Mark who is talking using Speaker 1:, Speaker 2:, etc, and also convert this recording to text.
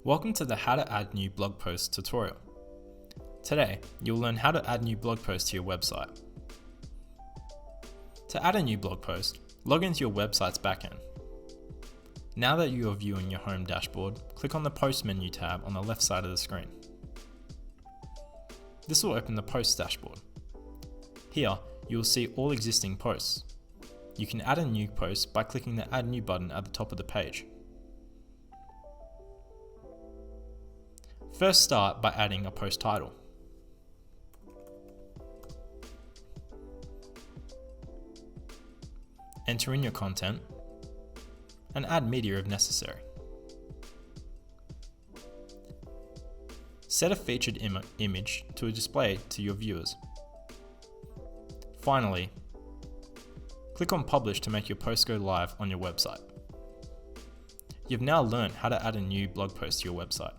Speaker 1: Welcome to the How to Add New Blog Posts tutorial. Today, you'll learn how to add new blog posts to your website. To add a new blog post, log into your website's backend. Now that you are viewing your home dashboard, click on the Post menu tab on the left side of the screen. This will open the Posts dashboard. Here, you will see all existing posts. You can add a new post by clicking the Add New button at the top of the page. First, start by adding a post title. Enter in your content and add media if necessary. Set a featured image to display to your viewers. Finally, click on Publish to make your post go live on your website. You've now learned how to add a new blog post to your website.